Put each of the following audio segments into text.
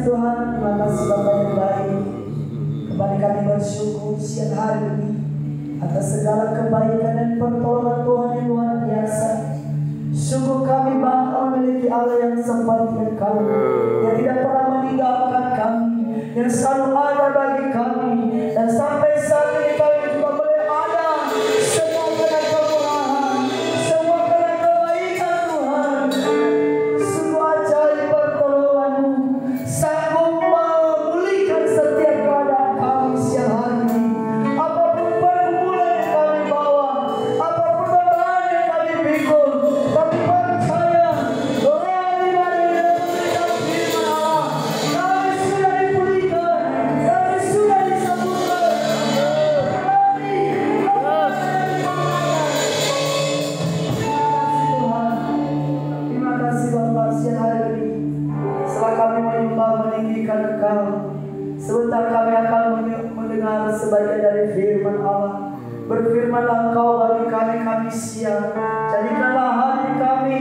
Tuhan, terima kasih Bapa yang baik. Kembali kami bersyukur siang hari ini atas segala kebaikan dan pertolongan Tuhan yang luar biasa. Sungguh kami bangga memiliki Allah yang seperti Engkau, yang tidak pernah meninggalkan kami, yang selalu ada bagi kami, dan sampai saat ini kami juga boleh ada semua karena kemurahan, semua karena kebaikan Tuhan. Sungguh ajaib pertolongan-Mu, sanggup memulihkan setiap keadaan kami siang hari ini. Apapun pergumulan yang kami bawa, apapun beban yang kami pikul, kami percaya orang di mana yang memberikan firman Allah, kami sudah dipulihkan, kami sudah disembuhkan. Terima kasih Bapa siang hari ini. Setelah kami menyembah meninggikan Engkau, sebentar kami akan mendengar sebagian dari firman Allah. Berfirmanlah Engkau bagi kami siang, jadikanlah hati kami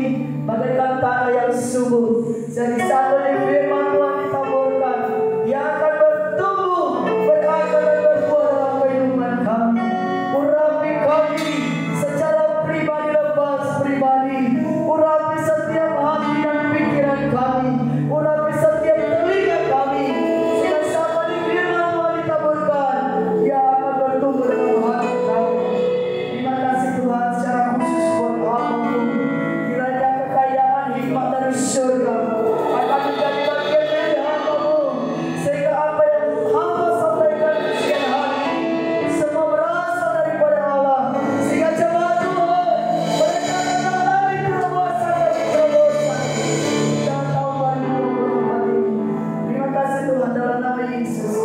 bagaikan tanah yang subur. Jadi saat dari firman Tuhan ditaburkan, ia akan bertumbuh, berakar dan berbuah dalam kehidupan kami. Urapi kami secara pribadi lepas pribadi, urapi setiap hati dan pikiran kami, urapi setiap telinga kami, sehingga saat di firman Tuhan ditaburkan, ia akan bertumbuh dalam hati kami. Terima kasih Tuhan secara khusus buat hamba-Mu, kiranya kekayaan hikmat dari surga akan menjadi bagian dari hamba-Mu, sehingga apa yang hamba sampaikan siang hari ini semua berasal daripada Allah, sehingga jemaat Tuhan mereka akan mengalami terobosan demi terobosan dan tahun 2024 ini. Terima kasih Tuhan, dalam nama Yesus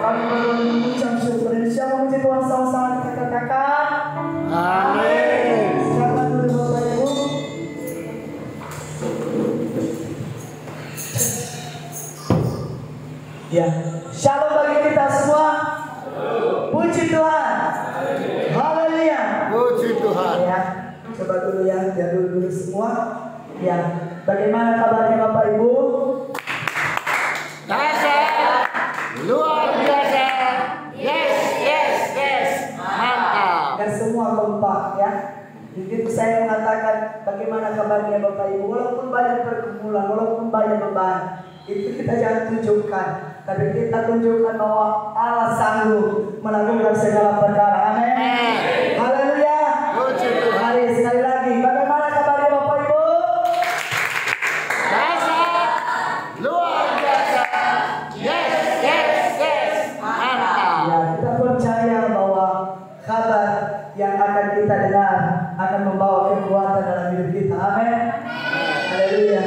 kami mengucap syukur. Dan siapa memuji Tuhan sama-sama kita katakan amin. Silakan dulu Bapak Ibu. Ya, shalom bagi kita semua. Puji Tuhan. Haleluya. Puji Tuhan. Ya, coba dulu ya, jadul dulu semua. Ya, bagaimana kabarnya Bapak Ibu? Dahsyat, luar biasa. Yes. Mantap. Dan semua kompak ya. Jadi saya mengatakan bagaimana kabarnya Bapak Ibu, walaupun banyak pergumulan, walaupun banyak beban, itu kita jangan tunjukkan, tapi kita tunjukkan bahwa Allah sanggup melakukan segala perkara. Amin. Haleluya. Puji Tuhan. Mari sekali lagi, bagaimana kabarnya Bapak Ibu? Dahsyat, luar biasa. Yes. Mantap. Ya, kita percaya bahwa kabar yang akan kita dengar akan membawa kekuatan dalam hidup kita. Amin. Haleluya.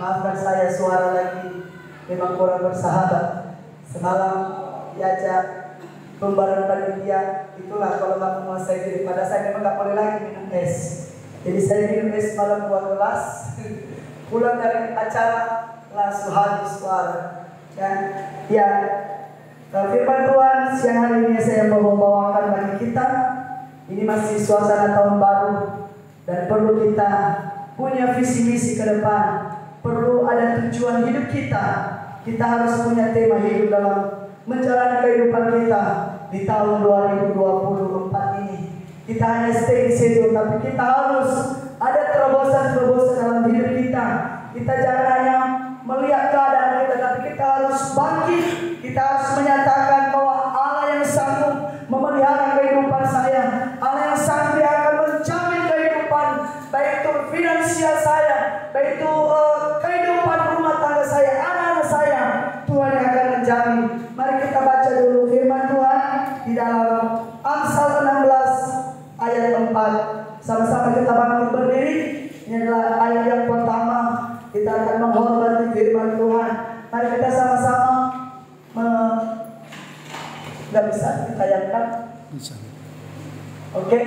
Maafkan saya suara lagi memang kurang bersahabat. Semalam diajak pembaruan panitia, itulah kalau nggak menguasai diri. Pada saya memang nggak boleh lagi minum es. Jadi saya minum es malam 2 gelas. Pulang dari acara langsung habis suara. Ya. Firman Tuhan siang hari ini saya mau membawakan bagi kita. Ini masih suasana tahun baru dan perlu kita punya visi misi ke depan. Perlu ada tujuan hidup kita. Kita harus punya tema hidup dalam menjalani kehidupan kita di tahun 2024 ini. Kita hanya stay di situ, tapi kita harus ada terobosan-terobosan dalam hidup kita. Kita jangan hanya melihat keadaan kita, tapi kita harus bangkit. Kita harus menyatakan bahwa Allah yang sanggup memelihara kehidupan saya, Allah yang sanggup akan menjamin kehidupan, baik itu finansial saya, baik itu kehidupan rumah tangga saya, anak-anak saya, Tuhan yang akan menjamin. Mari kita baca dulu firman Tuhan di dalam Amsal 16 ayat 4. Sama-sama kita bangkit berdiri. Ini adalah ayat yang pertama. Kita akan menghormati firman Tuhan. Mari kita sama-sama nggak bisa ditayangkan. Bisa. Oke,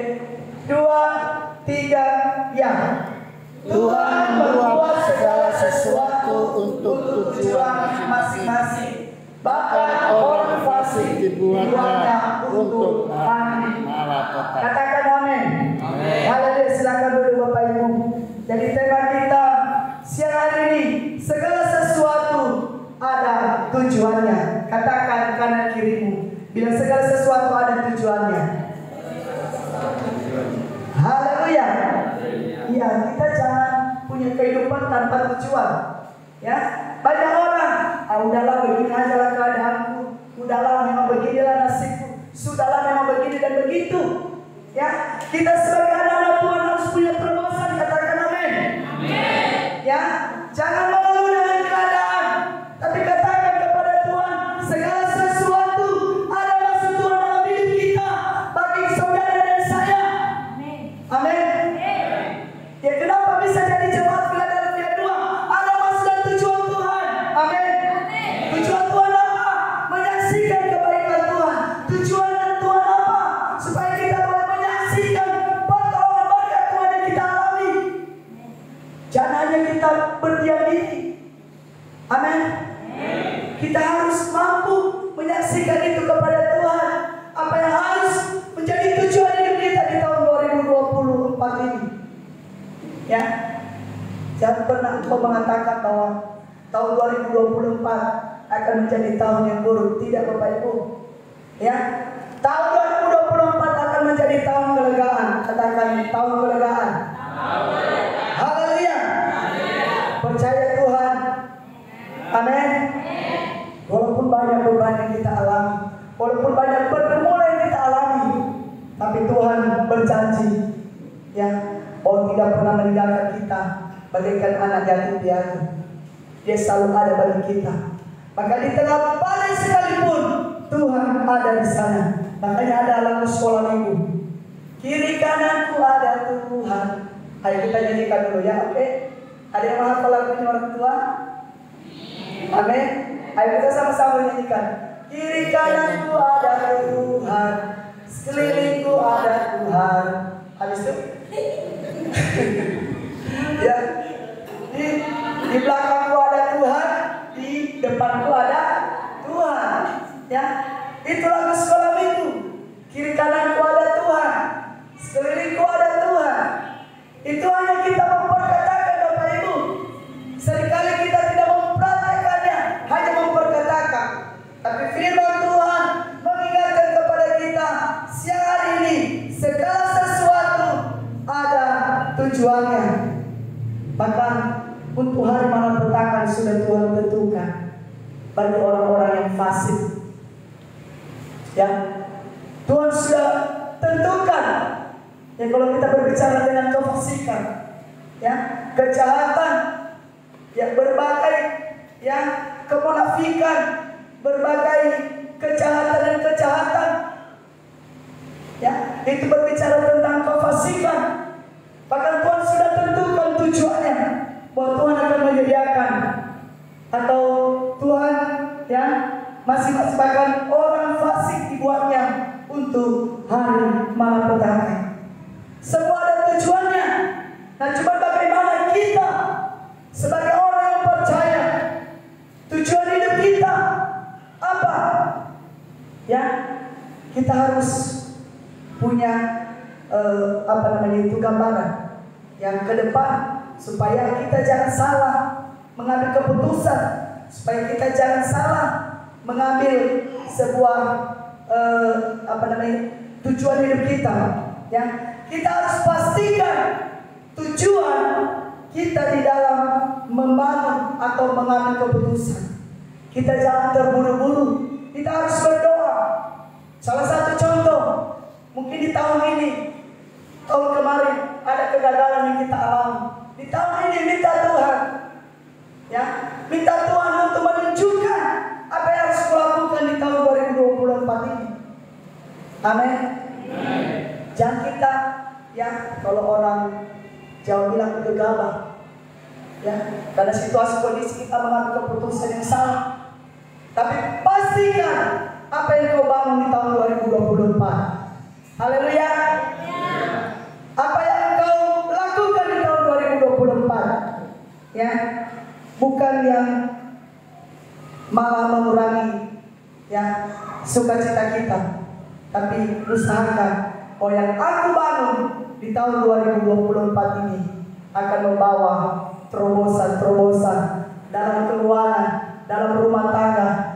2, 3, ya. Tuhan membuat segala sesuatu untuk tujuan masing-masing. Bahkan orang fasik dibuatnya untuk malapetaka. Katakan amin. Haleluya. Silakan dulu Bapak Ibu. Jadi tema kita siang hari ini, segala sesuatu ada tujuannya. Katakan kanan kirimu, bilang segala sesuatu ada tujuannya. Haleluya. Iya, kita jangan punya kehidupan tanpa tujuan. Ya, banyak orang, udahlah begini aja lah keadaanku, udahlah memang beginilah nasibku, sudahlah memang begini dan begitu. Ya, kita sebagai anak-anak Tuhan harus punya terobosan. Katakan amin. Ya, jangan mengeluh dengan keadaan, tapi katakan kepada Tuhan, segala sesuatu ada maksud Tuhan dalam hidup kita, bagi saudara dan saya. Amin. Ya, kenapa bisa jadi jemaat Philadelphia 2? Ada maksud dan tujuan Tuhan. Amin. Tujuan Tuhan apa? Menyaksikan kebaikan Tuhan. Tujuan Tuhan apa? Supaya kita boleh menyaksikan pertolongan berkat Tuhan yang kita alami. Jangan hanya kita berdiam diri. Amin. Kita harus mampu menyaksikan itu kepada Tuhan. Apa yang harus menjadi tujuan hidup kita di tahun 2024 ini. Ya, jangan pernah engkau mengatakan bahwa tahun 2024 akan menjadi tahun yang buruk. Tidak, Bapak Ibu. Ya, tahun 2024 akan menjadi tahun kelegaan. Katakan tahun kelegaan. Haleluya. Percaya Tuhan. Amin. Walaupun banyak beban yang kita alami, walaupun banyak pergumulan yang kita alami, tapi Tuhan berjanji, ya, bahwa tidak pernah meninggalkan kita bagaikan anak yatim piatu. Dia selalu ada bagi kita. Maka di tengah badai sekalipun Tuhan ada di sana. Makanya ada lagu sekolah minggu. Kiri kananku ada Tuhan. Ayo kita nyanyikan dulu ya, oke? Ada yang menghafal lagunya orang tua? Amin. Ayo kita sama-sama nyanyikan. Kiri kananku ada Tuhan, sekelilingku ada Tuhan. Habis itu? Ya, di belakangku ada Tuhan, di depanku ada Tuhan. Ya, itu lagu sekolah minggu. Kiri kananku ada Tuhan, sekelilingku ada Tuhan. Itu hanya kita memperkatakan, Bapak Ibu. Seringkali kita tidak mempraktekannya, hanya memperkatakan. Tapi firman Tuhan mengingatkan kepada kita siang hari ini, segala sesuatu ada tujuannya. Bahkan untuk hari malapetaka sudah Tuhan tentukan bagi orang-orang yang fasik. Ya, Tuhan sudah tentukan. Ya, kalau kita berbicara dengan kefasikan, ya, kejahatan, ya, berbagai, ya, kemunafikan, berbagai kejahatan dan kejahatan, ya, itu berbicara tentang kefasikan. Bahkan Tuhan sudah tentukan tujuannya, bahwa Tuhan akan menyediakan, atau Tuhan, ya, masing-masing bahkan orang fasik dibuatnya untuk hari malapetaka. Semua ada tujuannya. Nah, cuma bagaimana kita sebagai orang yang percaya, tujuan hidup kita apa? Ya, kita harus punya itu gambaran yang ke depan, supaya kita jangan salah mengambil keputusan, supaya kita jangan salah mengambil sebuah tujuan hidup kita. Ya, kita harus pastikan tujuan kita di dalam membangun atau mengambil keputusan. Kita jangan terburu-buru. Kita harus berdoa. Salah satu contoh, mungkin di tahun ini, tahun kemarin ada kegagalan yang kita alami. Di tahun ini minta Tuhan, ya, minta Tuhan untuk menunjukkan apa yang harus kulakukan di tahun 2024 ini. Amin. Jangan kita, ya, kalau orang Jawa bilang gegabah, ya, karena situasi kondisi kita mengambil keputusan yang salah. Tapi pastikan apa yang kau bangun di tahun 2024. Haleluya. Apa yang kau lakukan di tahun 2024, ya, bukan yang malah mengurangi, ya, sukacita kita, tapi usahakan bahwa yang aku bangun di tahun 2024 ini akan membawa terobosan-terobosan dalam keuangan, dalam rumah tangga,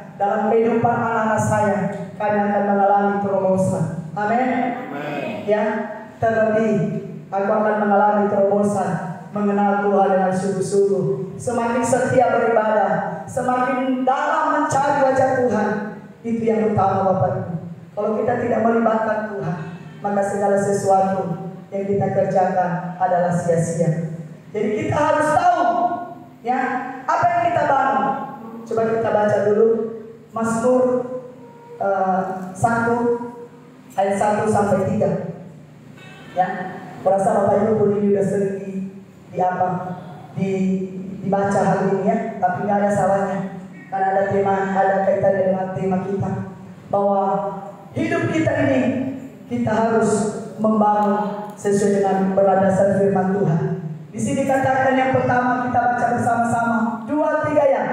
kehidupan anak-anak saya, kami akan mengalami terobosan. Amin. Ya, terlebih aku akan mengalami terobosan, mengenal Tuhan dengan sungguh-sungguh, semakin setia beribadah, semakin dalam mencari wajah Tuhan. Itu yang utama Bapak Ibu. Kalau kita tidak melibatkan Tuhan, maka segala sesuatu yang kita kerjakan adalah sia-sia. Jadi kita harus tahu, ya, apa yang kita bangun. Coba kita baca dulu Mazmur 1 ayat 1 sampai 3. Ya, merasa Bapak Ibu pun ini sudah sering dibaca hari ini ya, tapi nggak ada salahnya karena ada tema, ada kaitannya dengan tema kita, bahwa hidup kita ini kita harus membangun sesuai dengan berdasar firman Tuhan. Di sini katakan yang pertama, kita baca bersama-sama 2, 3 ya.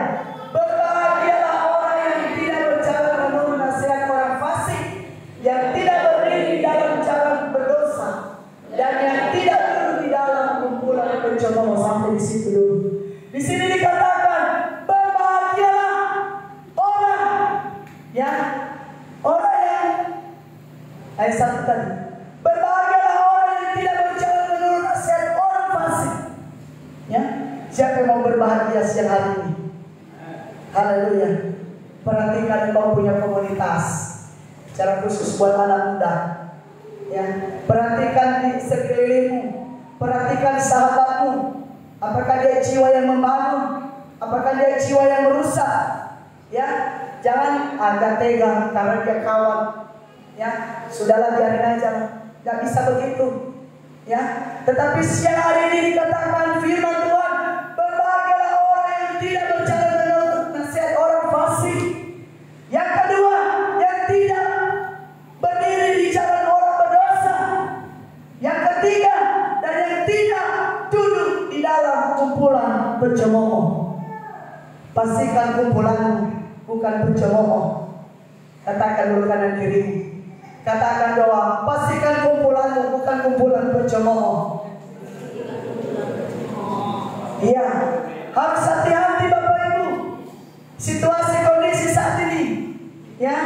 Berbahagialah orang yang tidak berjalan menurut nasihat orang fasik, yang tidak berdiri di dalam jalan berdosa, dan yang tidak duduk di dalam kumpulan pencemooh. Sampai di situ dulu. Di sini dikatakan berbahagialah orang yang ayat 1 tadi. Berbahagialah orang yang tidak berjalan menurut nasihat orang fasik. Ya, siapa yang mau berbahagia siang hari ini? Haleluya. Perhatikan kau punya komunitas, secara khusus buat anak muda. Ya, perhatikan di sekelilingmu, perhatikan sahabatmu. Apakah dia jiwa yang membangun? Apakah dia jiwa yang merusak? Ya, jangan agak tega karena dia kawan. Ya, sudahlah biarin aja, nggak bisa begitu. Ya, tetapi siang hari ini dikatakan firman Tuhan, berbahagialah orang yang tidak berjalan menurut nasihat orang fasik. Yang kedua, yang tidak berdiri di jalan orang berdosa. Yang ketiga, dan yang tidak duduk di dalam kumpulan pencemooh. Pastikan kumpulanmu bukan pencemooh. Katakan dulu kanan kiri. Katakan doa, pastikan kumpulanmu bukan kumpulan pencemooh. Iya, harus hati-hati Bapak Ibu. Situasi kondisi saat ini, ya,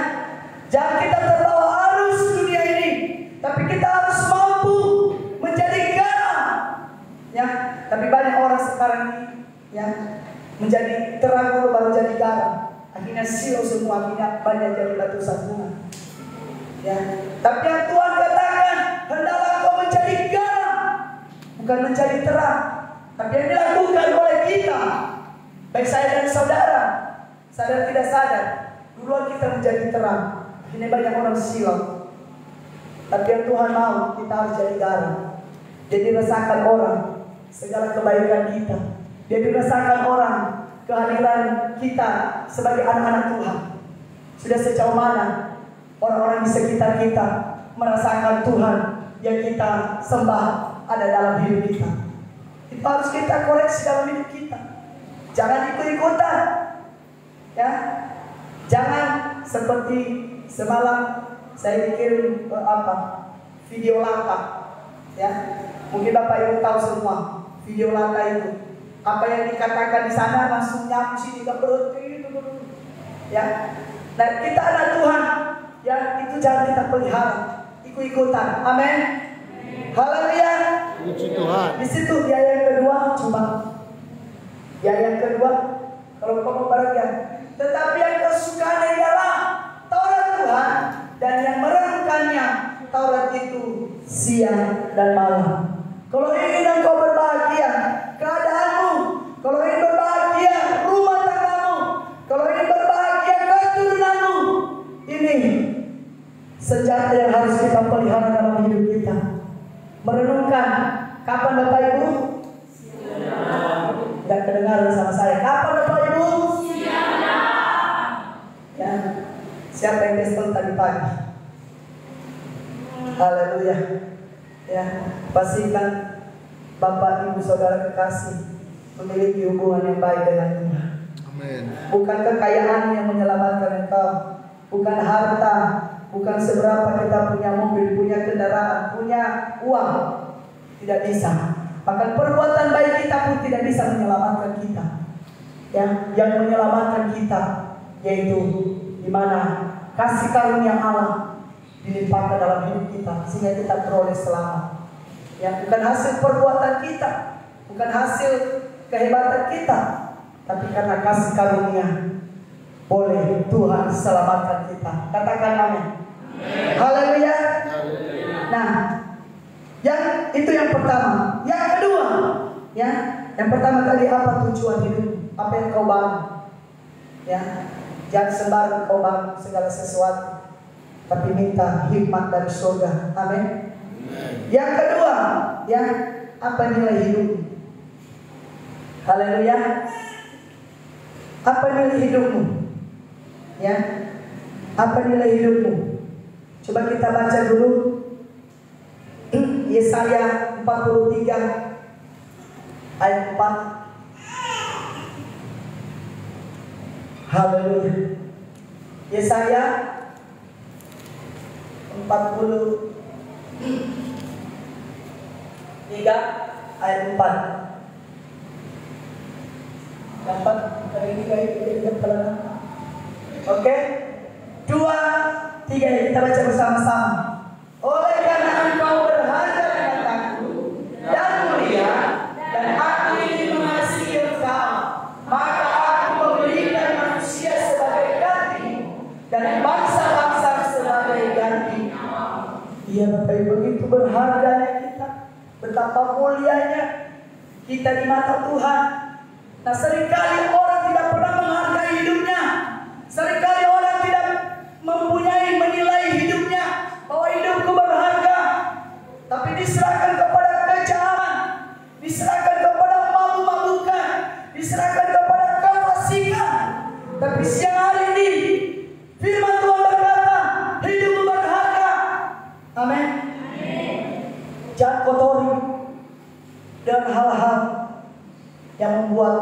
jangan kita terbawa arus dunia ini, tapi kita harus mampu menjadi garam. Ya, tapi banyak orang sekarang ini, ya, menjadi terang dulu baru jadi garam. Akhirnya silau semua, akhirnya banyak jadi batu sandungan. Ya, tapi yang Tuhan katakan, hendaklah kau menjadi garam, bukan menjadi terang. Tapi yang dilakukan oleh kita, baik saya dan saudara, sadar tidak sadar, duluan kita menjadi terang. Akhirnya banyak orang silau. Tapi yang Tuhan mau, kita harus jadi garam. Jadi rasakan orang segala kebaikan kita. Jadi rasakan orang kehadiran kita sebagai anak-anak Tuhan. Sudah sejauh mana orang-orang di sekitar kita merasakan Tuhan yang kita sembah ada dalam hidup kita. Itu harus kita koreksi dalam hidup kita. Jangan ikut-ikutan, ya. Jangan seperti semalam saya bikin video lata, ya. Mungkin Bapak Ibu tahu semua video lata itu. Apa yang dikatakan di sana langsung nyapu sini nggak berhenti, ya. Dan kita ada Tuhan. Ya, itu jangan kita pelihara, ikut-ikutan. Amin. Haleluya. Puji Tuhan. Di situ dia yang kedua, coba. Ya, yang kedua, kalau kau mau bahagia. Tetapi yang kesukaan ialah Taurat Tuhan, dan yang merenungkannya Taurat itu siang dan malam. Kalau ingin engkau berbahagia keadaanmu, kalau ingin berbahagia rumah tanggamu, kalau ingin berbahagia keturunanmu, ini senjata yang harus kita pelihara dalam hidup kita. Merenungkan. Kapan Bapak Ibu? Tidak kedengaran sama saya. Kapan Bapak Ibu? Ya. Siapa yang kesel tadi pagi? Haleluya. Ya, pastikan Bapak Ibu Saudara kekasih memiliki hubungan yang baik dengan Tuhan. Amin. Bukan kekayaan yang menyelamatkan engkau, bukan harta, bukan seberapa kita punya mobil, punya kendaraan, punya uang, tidak bisa. Bahkan perbuatan baik kita pun tidak bisa menyelamatkan kita. Yang menyelamatkan kita yaitu di mana kasih karunia Allah dilimpahkan dalam hidup kita sehingga kita beroleh selamat. Ya, bukan hasil perbuatan kita, bukan hasil kehebatan kita, tapi karena kasih karunia boleh Tuhan selamatkan kita. Katakan amin. Haleluya. Nah, itu yang pertama. Yang kedua, ya, yang pertama tadi apa tujuan hidup? Apa yang kau bangun? Ya, jangan sembarang kau bangun segala sesuatu, tapi minta hikmat dari surga. Amin. Yang kedua, ya, apa nilai hidupmu? Haleluya. Apa nilai hidupmu? Ya, apa nilai hidupmu? Coba kita baca dulu Yesaya 43 ayat 4. Haleluya. Yesaya 43 ayat 4. Dapat hari ini kayak pelan. Oke. 2, 3 kita baca bersama-sama. Oleh karena engkau berharga di mataku dan mulia, dan aku ingin mengasihi engkau, maka aku memberikan manusia sebagai gantimu dan bangsa-bangsa sebagai gantimu. Iya Bapak Ibu, begitu berharganya kita, betapa mulianya kita di mata Tuhan. Nah, seringkali orang tidak pernah menghargai hidupnya. Seringkali orang tidak mempunyai menilai hidupnya bahwa hidupku berharga, tapi diserahkan kepada kejahatan, diserahkan kepada mabuk-mabukan, diserahkan kepada kefasikan. Tapi siang hari ini firman Tuhan berkata, hidupmu berharga. Amin. Jangan kotori dengan hal-hal yang membuat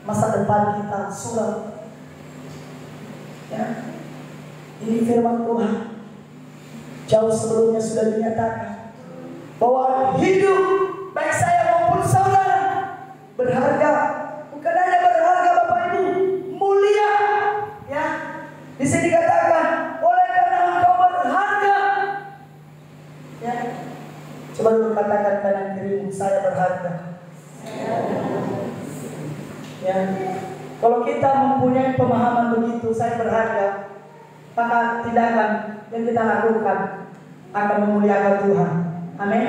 masa depan kita suram. Ya. Ini firman Tuhan. Jauh sebelumnya sudah dinyatakan bahwa hidup baik saya maupun saudara berharga. Bukan hanya berharga Bapak Ibu, mulia. Ya. Di sini dikatakan oleh karena engkau berharga. Ya. Coba dulu katakan kanan kirimu, saya berharga. Ya. Kalau kita mempunyai pemahaman begitu, saya berharga, maka tindakan yang kita lakukan akan memuliakan Tuhan. Amin.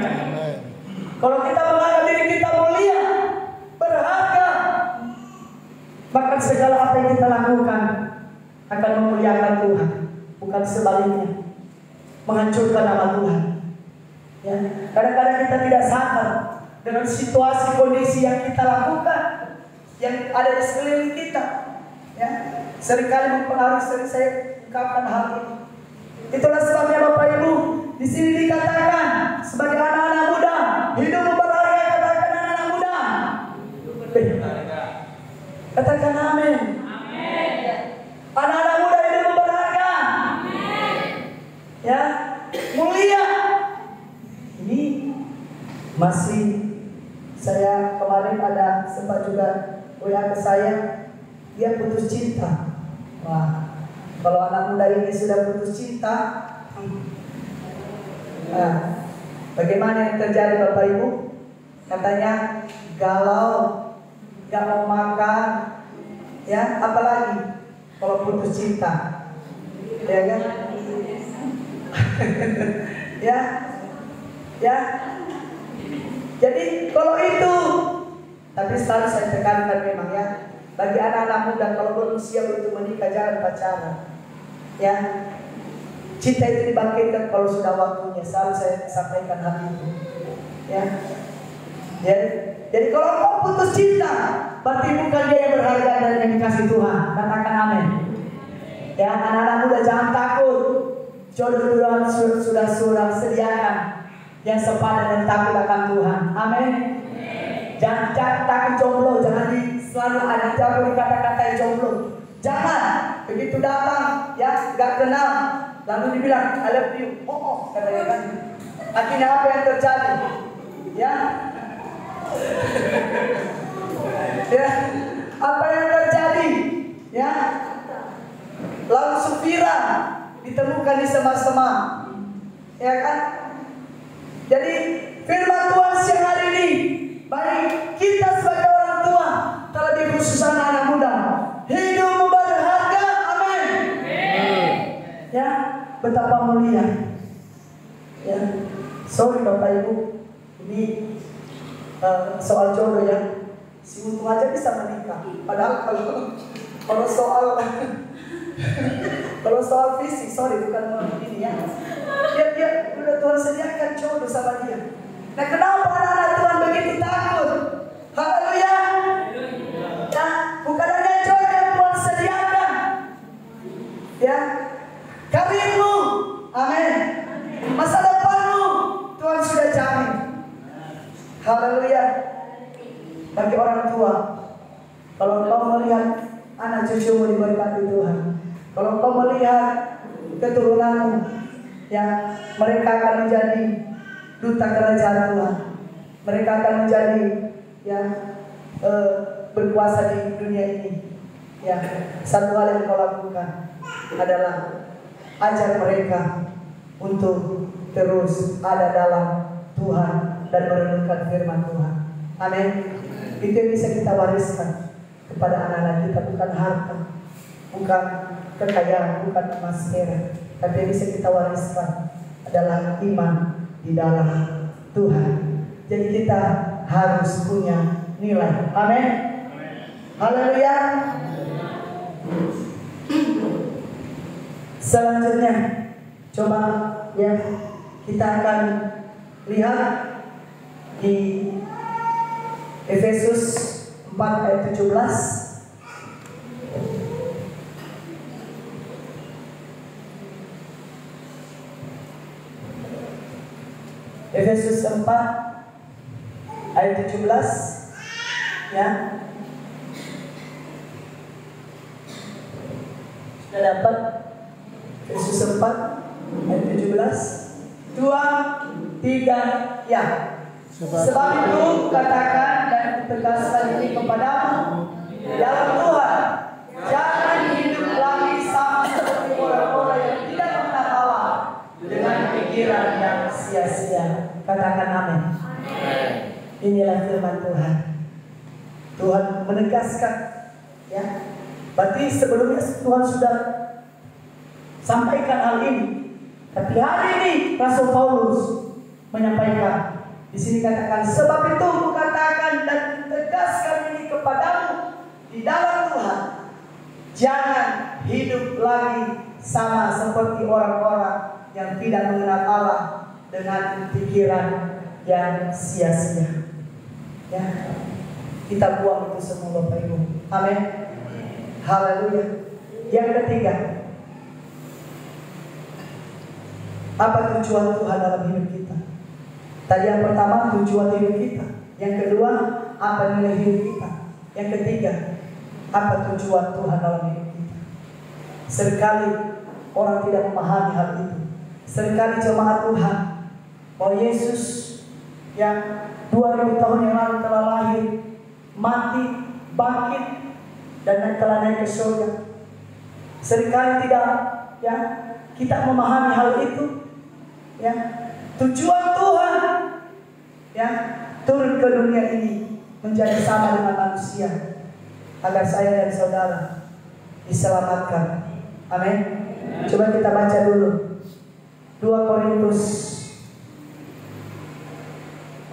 Kalau kita menganggap diri kita mulia, berharga, maka segala apa yang kita lakukan akan memuliakan Tuhan, bukan sebaliknya, menghancurkan nama Tuhan. Ya, kadang-kadang kita tidak sadar dengan situasi kondisi yang kita lakukan, yang ada di sekeliling kita. Ya, seringkali mempengaruhi, sering saya ungkapkan hal ini. Itulah sebabnya Bapak Ibu, di sini dikatakan sebagai anak-anak muda, hidupmu berharga. Katakan anak-anak muda. Katakan amin. Anak-anak muda, hidupmu berharga. Ya, mulia. Ini masih saya kemarin ada sempat juga WA ke saya, dia putus cinta. Wah, kalau anak muda ini sudah putus cinta, nah, bagaimana yang terjadi Bapak Ibu? Katanya galau, gak mau makan, ya, apalagi kalau putus cinta, ya kan? ya, ya. Jadi kalau itu, tapi selalu saya tekankan memang ya, bagi anak-anak muda kalau belum siap untuk menikah jangan pacaran. Ya, cinta itu dibangkitkan kalau sudah waktunya. Selalu saya sampaikan hal itu. Ya, jadi kalau kau putus cinta, berarti bukan dia yang berharga dan yang dikasih Tuhan. Katakan amin. Ya, anak-anak muda jangan takut. Jodoh Tuhan sudah sediakan yang sepadan dan takut akan Tuhan. Amin. Jangan takut jomblo, jangan selalu ada jago dikata-katain jomblo. Jangan begitu datang ya nggak kenal lalu dibilang I love you. Oh katanya kan. Akhirnya apa yang terjadi? Ya, ya apa yang terjadi? Ya, langsung kita ditemukan di semak-semak. Ya kan? Jadi firman Tuhan siang hari ini bagi kita sebagai orang tua, terlebih khusus anak-anak muda, hidup berharga. Amin. Ya, betapa mulia. Ya, sorry Bapak Ibu, ini soal jodoh ya. Si untung aja bisa menikah. Padahal kalau soal fisik, sorry bukan ini ya. Dia udah Tuhan sediakan jodoh sama dia. Nah, kenapa anak-anak Tuhan begitu takut? Haleluya. Ya, bukan hanya jodoh yang Tuhan sediakan. Ya, karirmu, amin. Masa depanmu Tuhan sudah jamin. Haleluya. Bagi orang tua, kalau kau melihat anak cucumu diberkati Tuhan, kalau kau melihat keturunanmu, ya, mereka akan menjadi duta kerajaan Tuhan. Mereka akan menjadi berkuasa di dunia ini. Ya, satu hal yang kau lakukan adalah ajar mereka untuk terus ada dalam Tuhan dan merenungkan firman Tuhan. Amin. Itu yang bisa kita wariskan kepada anak-anak kita, bukan harta, bukan kekayaan, bukan emas perak, tapi yang bisa kita wariskan adalah iman di dalam Tuhan. Jadi kita harus punya nilai. Amin. Haleluya. Selanjutnya, coba ya kita akan lihat di Efesus 4 ayat 17. Efesus 4 ayat 17 ya. Sudah dapat? Efesus 4 ayat 17. 2, 3 ya. Sebab itu katakan dan tegaskan ini kepadamu dalam Tuhan, jangan hidup lagi sama seperti orang-orang yang tidak mengenal Allah dengan pikiran yang sia-sia. Katakan amin. Inilah firman Tuhan. Tuhan menegaskan, ya. Berarti sebelumnya Tuhan sudah sampaikan hal ini, tapi hari ini Rasul Paulus menyampaikan. Di sini katakan, sebab itu kukatakan dan tegaskan ini kepadamu di dalam Tuhan, jangan hidup lagi sama seperti orang-orang yang tidak mengenal Allah dengan pikiran yang sia-sia. Ya, kita buang itu semua Bapak Ibu. Amin. Haleluya. Yang ketiga, apa tujuan Tuhan dalam hidup kita? Tadi yang pertama tujuan hidup kita, yang kedua apa nilai hidup kita, yang ketiga apa tujuan Tuhan dalam hidup kita. Seringkali orang tidak memahami hal itu. Seringkali jemaat Tuhan, bahwa Yesus yang 2000 tahun yang lalu telah lahir, mati, bangkit, dan telah naik ke surga. Seringkali tidak, ya, kita memahami hal itu, ya. Tujuan Tuhan, ya, turun ke dunia ini menjadi sama dengan manusia, agar saya dan saudara diselamatkan. Amin. Coba kita baca dulu 2 Korintus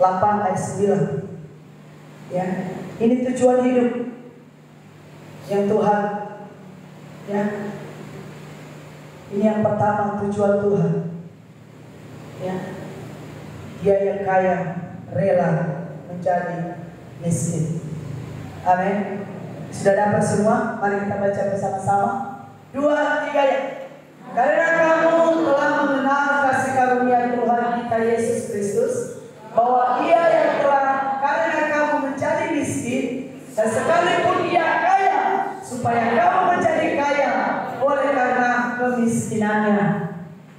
8 ayat 9. Ya, ini tujuan hidup yang Tuhan, ya. Ini yang pertama, tujuan Tuhan. Ya. Dia yang kaya rela menjadi miskin. Amin. Sudah dapat semua? Mari kita baca bersama-sama. 2, 3 ya. Karena kamu telah mengenal kasih karunia Tuhan kita Yesus Kristus, bahwa Dia yang telah karena kamu menjadi miskin, dan sekalipun Dia kaya, supaya kamu menjadi kaya oleh karena kemiskinannya.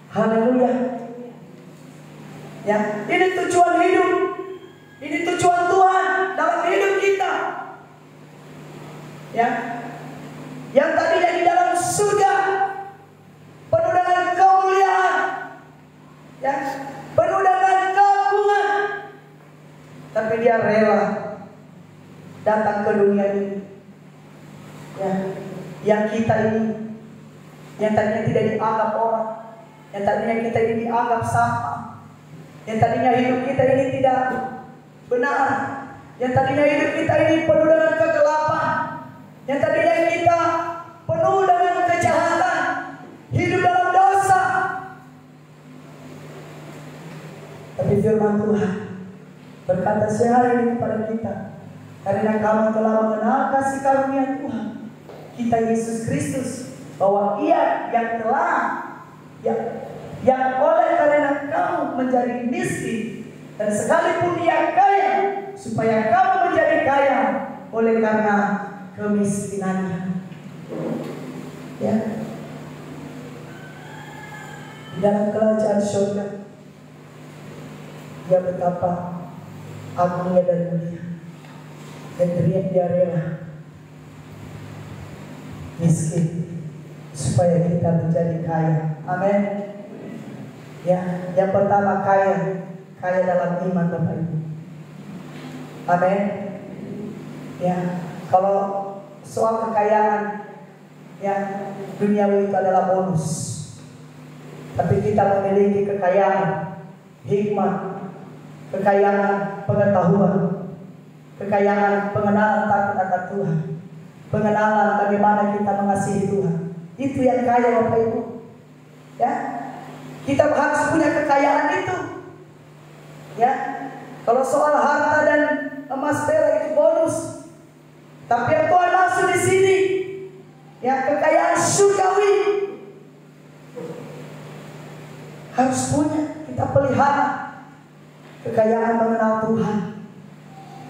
Haleluya. Ya, ini tujuan hidup. Ini tujuan Tuhan dalam hidup kita. Ya. Yang tadinya di dalam surga, Tapi dia rela datang ke dunia ini. Ya, yang kita ini, yang tadinya tidak dianggap orang, yang tadinya kita ini dianggap sampah, yang tadinya hidup kita ini tidak benar, yang tadinya hidup kita ini penuh dengan kegelapan, yang tadinya kita penuh dengan kejahatan, hidup dalam dosa. Tapi firman Tuhan berkata sehari ini kepada kita, karena kamu telah mengenal kasih karunia Tuhan kita Yesus Kristus, bahwa Ia yang telah yang oleh karena kamu menjadi miskin, dan sekalipun Ia kaya, supaya kamu menjadi kaya oleh karena kemiskinannya. Ya, di dalam kerajaan surga, Dia betapa agungnya dan mulia, dan dia rela miskin supaya kita menjadi kaya. Amin. Ya, yang pertama kaya dalam iman, Bapak Ibu. Amin. Ya, kalau soal kekayaan, ya, duniawi itu adalah bonus. Tapi kita memiliki kekayaan hikmat, kekayaan pengetahuan, kekayaan pengenalan takut akan Tuhan, pengenalan bagaimana kita mengasihi Tuhan. Itu yang kaya, Bapak Ibu. Ya, kita harus punya kekayaan itu. Ya, kalau soal harta dan emas perak itu bonus. Tapi yang Tuhan maksud di sini, ya, kekayaan surgawi harus punya. Kita pelihara kekayaan mengenal Tuhan,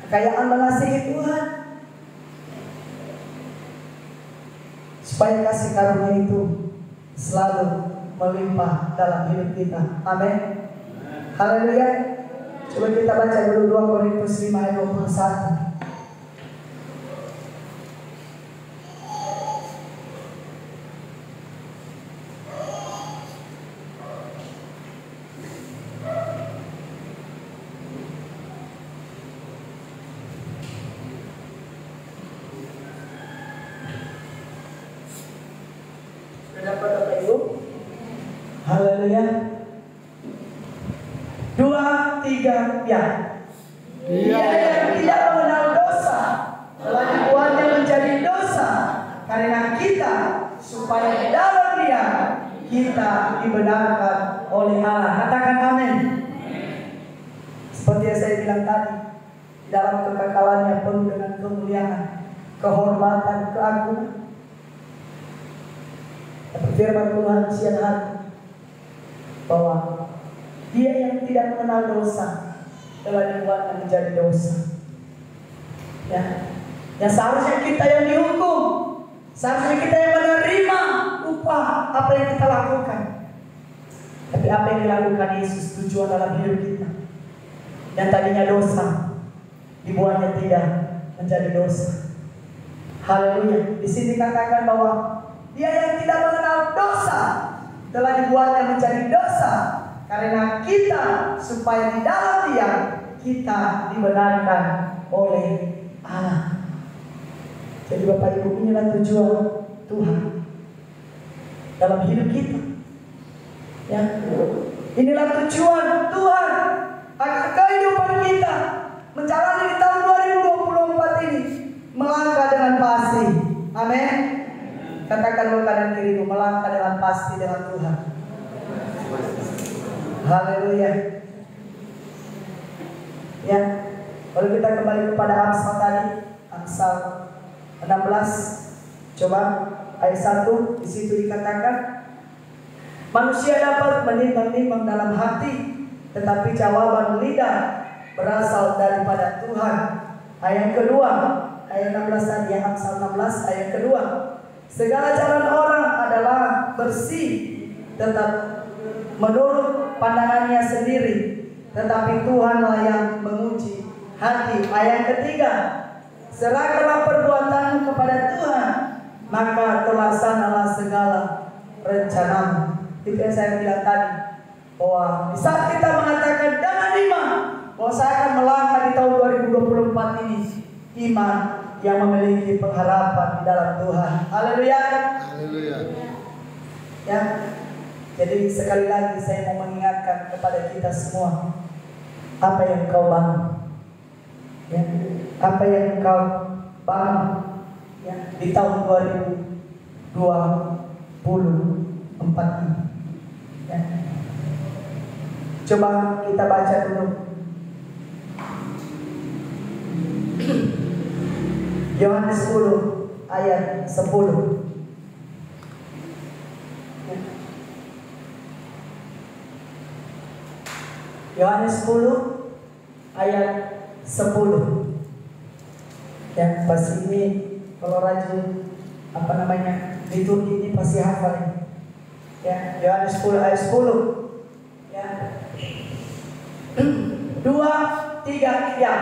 kekayaan mengasihi Tuhan, supaya kasih karunia itu selalu melimpah dalam hidup kita. Amin. Haleluya. Coba kita baca dulu 2 Korintus 5 ayat 21. Haleluya. 2, 3, ya. Dia yang tidak mengenal dosa telah dibuatnya menjadi dosa karena kita, supaya di dalam Dia kita dibenarkan oleh Allah. Katakan amin. Seperti yang saya bilang tadi, dalam kekekalannya penuh dengan kemuliaan, kehormatan, keagungan. Firman Tuhan siang hari bahwa Dia yang tidak mengenal dosa telah dibuatnya menjadi dosa. Ya, yang seharusnya kita yang dihukum, seharusnya kita yang menerima upah apa yang kita lakukan. Tapi apa yang dilakukan Yesus, tujuan dalam hidup kita, yang tadinya dosa dibuatnya tidak menjadi dosa. Haleluya. Di sini katakan bahwa Dia yang tidak mengenal dosa telah dibuatnya menjadi dosa karena kita, supaya di dalam Dia kita dibenarkan oleh Allah. Jadi Bapak Ibu, inilah tujuan Tuhan dalam hidup kita. Ya, inilah tujuan Tuhan akan kehidupan kita menjalani di tahun 2024 ini, melangkah dengan pasti. Amin. Katakan lu kanan kirimu, melangkah dengan pasti dengan Tuhan. Haleluya. Ya, kalau kita kembali kepada Amsal tadi, Amsal 16, coba ayat 1, di situ dikatakan, manusia dapat menimbang-nimbang dalam hati, tetapi jawaban lidah berasal daripada Tuhan. Ayat kedua, ayat 16 tadi, Amsal 16 ayat kedua. Segala jalan orang adalah bersih, tetap menurut pandangannya sendiri, tetapi Tuhanlah yang menguji hati. Ayat ketiga, serahkanlah perbuatanmu kepada Tuhan, maka terlaksanalah segala rencanamu. Itu yang saya bilang tadi, bahwa di saat kita mengatakan dengan iman bahwa saya akan melangkah di tahun 2024 ini iman yang memiliki pengharapan di dalam Tuhan. Haleluya. Haleluya. Ya. Jadi sekali lagi saya mau mengingatkan kepada kita semua, apa yang kau bangun, ya, apa yang kau bangun, ya, di tahun 2024 ini. Ya. Coba kita baca dulu Yohanes 10 ayat 10. Yohanes 10 ayat 10. Ya, pasti ini kalau rajin liturgi ini pasti hafal ini. Ya, Yohanes 10 ayat 10. Ya. 2, 3, ya.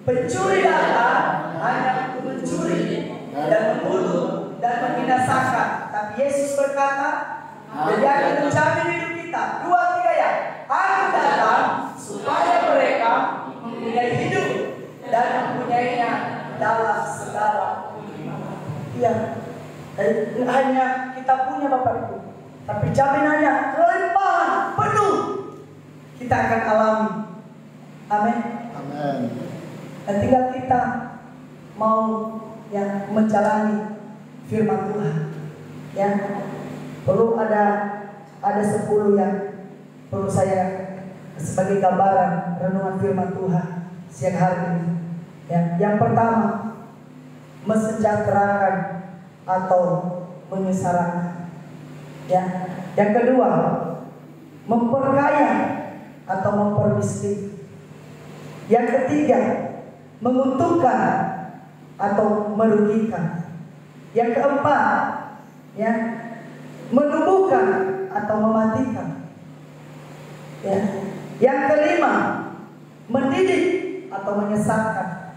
Pencuri datang hanya untuk mencuri dan membunuh dan membinasakan. Tapi Yesus berkata, jadi akan menjamin hidup kita. 2, 3, ya. Aku datang supaya mereka mempunyai hidup dan mempunyainya dalam segala kelimpahan. Iya. Hanya kita punya Bapak Ibu, tapi jaminannya kelimpahan penuh kita akan alami. Amin. Amin. Dan tinggal kita mau yang menjalani firman Tuhan. Ya, perlu ada 10 yang perlu saya sebagai gambaran renungan firman Tuhan siang hari ini. Ya, yang pertama, mesejahterakan atau menyengsarakan. Ya, yang kedua, memperkaya atau mempermiskin. Yang ketiga, menguntungkan atau merugikan. Yang keempat, ya, menumbuhkan atau mematikan. Ya. Yang kelima, mendidik atau menyesatkan.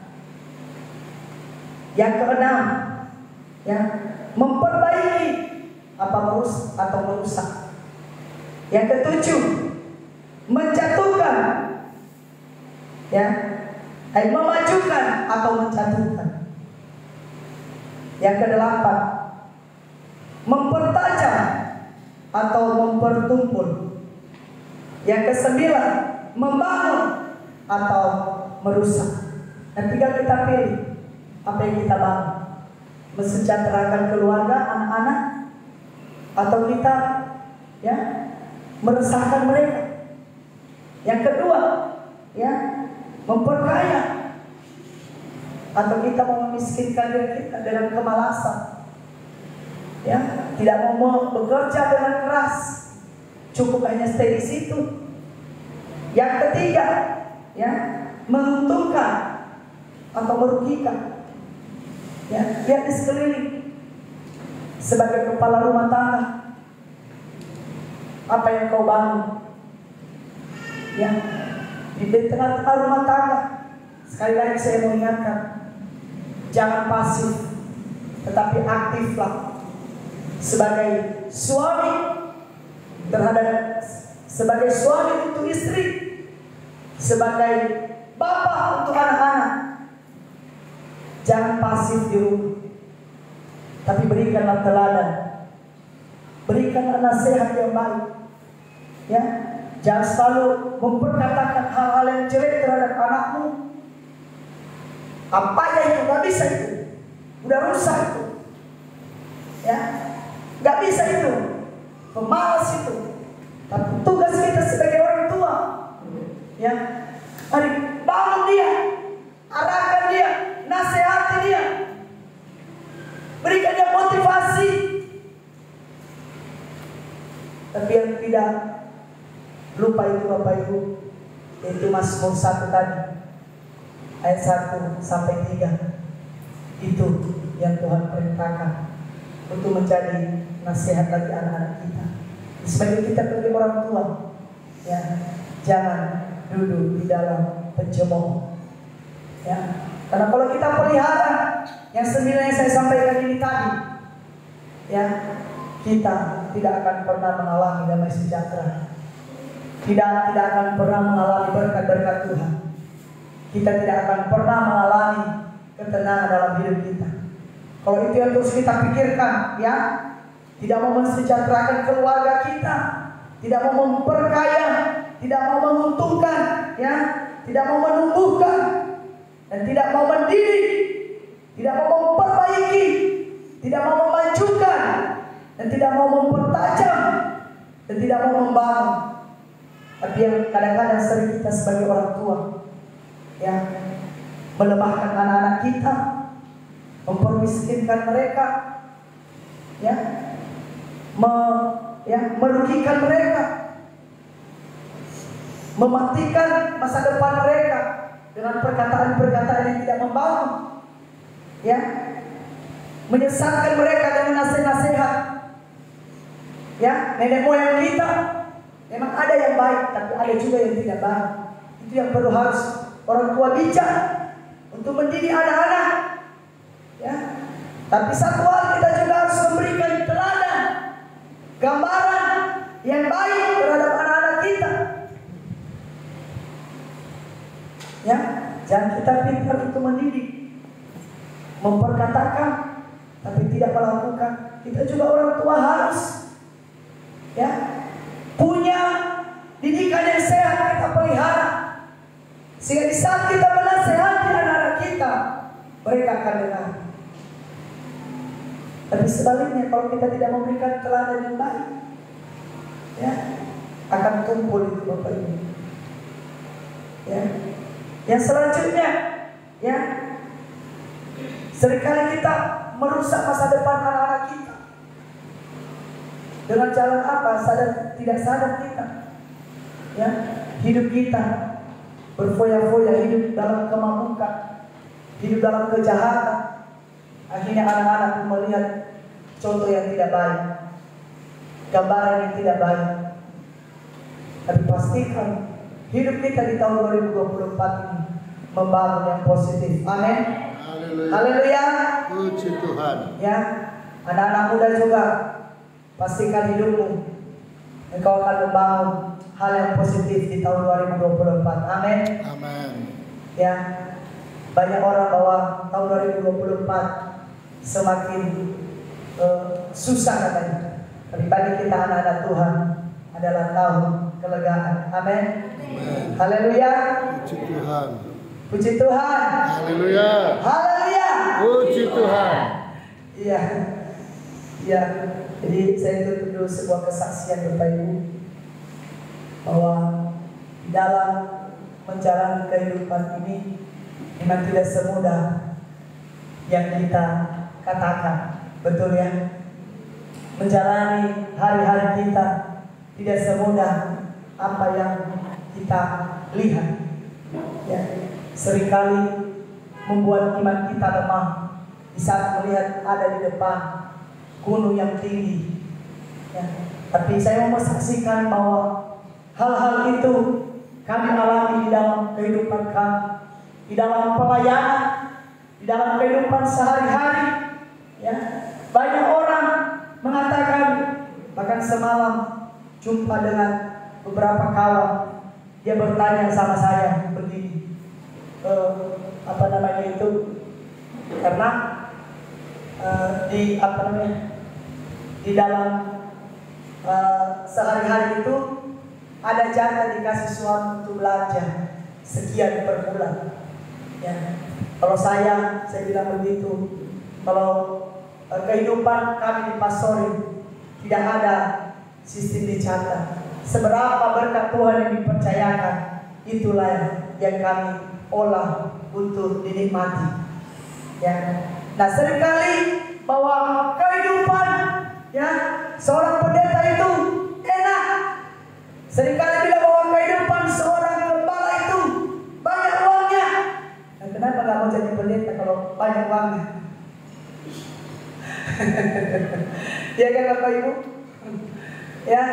Yang keenam, ya, memperbaiki atau merusak. Yang ketujuh, menjatuhkan, ya, memajukan atau menjatuhkan. Yang kedelapan, mempertajam atau mempertumpul. Yang kesembilan, membangun atau merusak. Dan tinggal kita pilih apa yang kita bangun. Mesejahterakan keluarga, anak-anak, atau kita, ya, meresahkan mereka. Yang kedua, ya, memperkaya, atau kita mau memiskinkan diri kita dengan kemalasan. Ya, tidak mau bekerja dengan keras, cukup hanya stay di situ. Yang ketiga, ya, menguntungkan atau merugikan. Ya, lihat di sekeliling. Sebagai kepala rumah tangga, apa yang kau bangun? Ya, di tengah-tengah rumah tangga, sekali lagi saya mau ingatkan, jangan pasif, tetapi aktiflah. Sebagai suami sebagai suami untuk istri, sebagai bapak untuk anak-anak, jangan pasif di rumah, tapi berikanlah teladan, berikanlah nasihat yang baik. Ya, jangan selalu memperkatakan hal-hal yang jelek terhadap anakmu. Apa ya itu? Gak bisa itu, udah rusak itu. Ya, gak bisa itu, pemalas itu. Tapi tugas kita sebagai orang tua, ya, mari bangun dia, arahkan dia, nasihati dia, berikan dia motivasi. Tapi yang tidak lupa itu Bapak Ibu, yaitu Mazmur 1 tadi, ayat 1 sampai 3. Itu yang Tuhan perintahkan untuk menjadi nasihat bagi anak-anak kita. Sebagai kita sebagai orang tua, ya, jangan duduk di dalam pencemooh. Ya, karena kalau kita pelihara yang 9 yang saya sampaikan ini tadi, ya, kita tidak akan pernah mengalami damai sejahtera. Tidak akan pernah mengalami berkat-berkat Tuhan. kita tidak akan pernah mengalami ketenangan dalam hidup kita. Kalau itu yang terus kita pikirkan, ya, tidak mau mensejahterakan keluarga kita, tidak mau memperkaya, tidak mau menguntungkan, ya, tidak mau menumbuhkan, dan tidak mau mendidik, tidak mau memperbaiki, tidak mau memajukan, dan tidak mau mempertajam, dan tidak mau membangun. Tapi yang kadang-kadang sering kita sebagai orang tua, ya, melemahkan anak-anak kita, mempermiskinkan mereka, ya, merugikan mereka, mematikan masa depan mereka dengan perkataan-perkataan yang tidak membangun, ya, menyesatkan mereka dengan nasihat-nasihat. Ya, nenek moyang kita memang ada yang baik, tapi ada juga yang tidak baik. Itu yang perlu harus orang tua bijak untuk mendidik anak-anak. Ya, tapi satu hal kita juga harus memberikan teladan, gambaran yang baik terhadap anak-anak kita. Ya, jangan kita pintar untuk mendidik, memperkatakan, tapi tidak melakukan. Kita juga orang tua harus, ya, punya didikan yang sehat kita pelihara, sehingga di saat kita menasehati anak-anak kita, mereka akan dengar. Tapi sebaliknya, kalau kita tidak memberikan teladan yang baik, ya, akan tumpul itu Bapak Ibu. Ya, yang selanjutnya, ya, seringkali kita merusak masa depan anak-anak kita. Dengan jalan apa? Sadar tidak sadar kita, ya, hidup kita berfoya-foya, hidup dalam kemabukan, hidup dalam kejahatan. Akhirnya anak-anak melihat contoh yang tidak baik, gambaran yang tidak baik. Tapi pastikan hidup kita di tahun 2024 ini membangun yang positif. Amin. Haleluya. Puji Tuhan. Ya, anak-anak muda juga, pastikan hidupmu engkau akan membangun hal yang positif di tahun 2024. Amin. Amin. Ya, banyak orang bahwa tahun 2024 semakin susah katanya. Tapi bagi kita anak-anak Tuhan adalah tahun kelegaan. Amin. Haleluya. Puji Tuhan. Puji Tuhan. Haleluya. Haleluya. Puji Tuhan. Iya. Iya. Jadi saya tutup dulu sebuah kesaksian Bapak Ibu, bahwa dalam menjalani kehidupan ini memang tidak semudah yang kita katakan, betul ya? Menjalani hari-hari kita tidak semudah apa yang kita lihat. Ya, seringkali membuat iman kita lemah di saat melihat ada di depan gunung yang tinggi. Ya, tapi saya mau saksikan bahwa hal-hal itu kami alami di dalam kehidupan kami, di dalam pelayanan, di dalam kehidupan sehari-hari. Ya, banyak orang mengatakan, bahkan semalam jumpa dengan beberapa kawan, dia bertanya sama saya begini, apa namanya itu, karena di dalam sehari-hari itu ada jatah dikasih suami untuk belanja sekian per bulan. Ya, kalau saya bilang begitu. Kalau kehidupan kami di Pasori tidak ada sistem dicatat. Seberapa berkat Tuhan yang dipercayakan, itulah yang kami olah untuk dinikmati. Ya, nah seringkali bahwa kehidupan, ya, seorang pendeta itu enak. Seringkali bilang bahwa kehidupan seorang gembala itu banyak uangnya. Dan kenapa nggak mau jadi pendeta kalau banyak uangnya? Ya kan Bapak Ibu? Ya,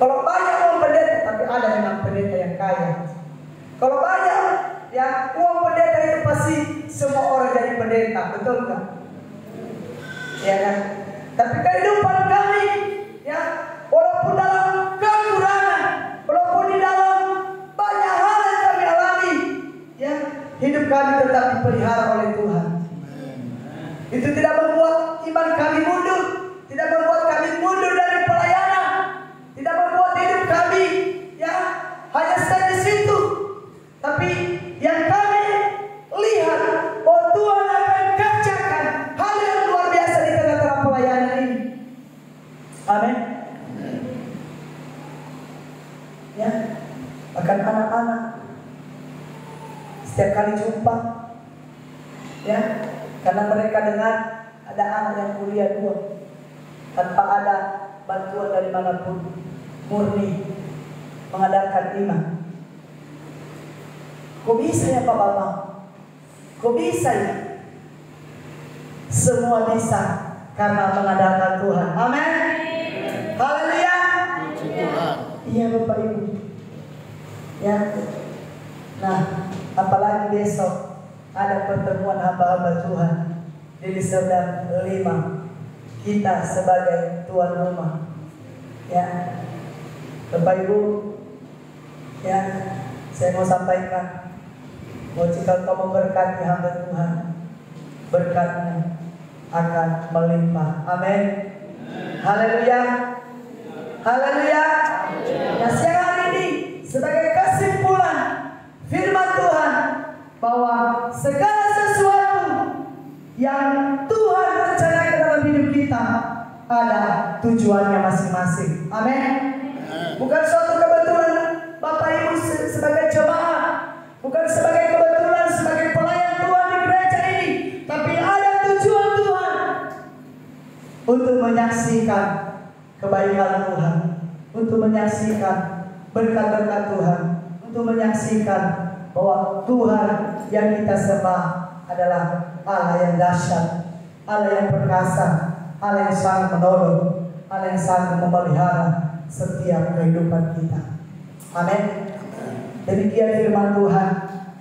kalau banyak uang pendeta, tapi ada memang pendeta yang kaya. Kalau banyak, ya, uang pendeta itu pasti semua orang jadi pendeta, betul nggak? Ya kan? Tapi kehidupan kami, ya, walaupun dalam kekurangan, walaupun di dalam banyak hal yang kami Itu tidak membuat iman kami mundur, tidak membuat kami mundur dari pelayanan, tidak membuat hidup kami ya hanya stay di situ. Tapi yang kami lihat bahwa Tuhan akan kerjakan hal yang luar biasa di tengah-tengah pelayanan ini. Amin. Ya, bahkan anak-anak setiap kali jumpa, ya, karena mereka dengar ada anak yang kuliah 2 tanpa ada bantuan dari manapun, murni mengadakan iman. Kok bisa ya Pak Bambang? Kok bisa ya? Semua bisa karena mengandalkan Tuhan. Amin. Haleluya. Puji Tuhan. Iya Bapak Ibu. Ya. Nah, apalagi besok ada pertemuan hamba-hamba Tuhan di Serdang 5. Kita sebagai tuan rumah. Ya. Bapak Ibu, ya, saya mau sampaikan, jika kau memberkati hamba Tuhan, berkatmu akan melimpah. Amin. Haleluya. Haleluya. Nah, siang hari ini sebagai kesimpulan firman Tuhan bahwa segala sesuatu yang Tuhan rencanakan dalam hidup kita ada tujuannya masing-masing. Amin. Bukan suatu kebetulan Bapak Ibu sebagai jemaat, bukan sebagai kebetulan sebagai pelayan Tuhan di gereja ini, tapi ada tujuan Tuhan untuk menyaksikan kebaikan Tuhan, untuk menyaksikan berkat-berkat Tuhan, untuk menyaksikan bahwa Tuhan yang kita sembah adalah Allah yang dahsyat, Allah yang perkasa, Allah yang sangat menolong, Allah yang sangat memelihara setiap kehidupan kita. Amin. Demikian firman Tuhan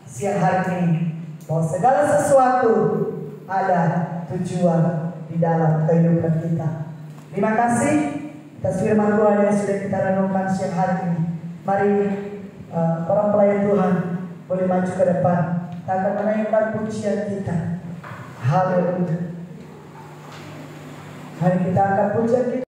siang hari ini, bahwa segala sesuatu ada tujuan di dalam kehidupan kita. Terima kasih atas firman Tuhan yang sudah kita renungkan siang hari ini. Mari para pelayan Tuhan boleh maju ke depan. Kita akan menaikkan pujian kita. Haleluya. Mari kita angkat pujian kita.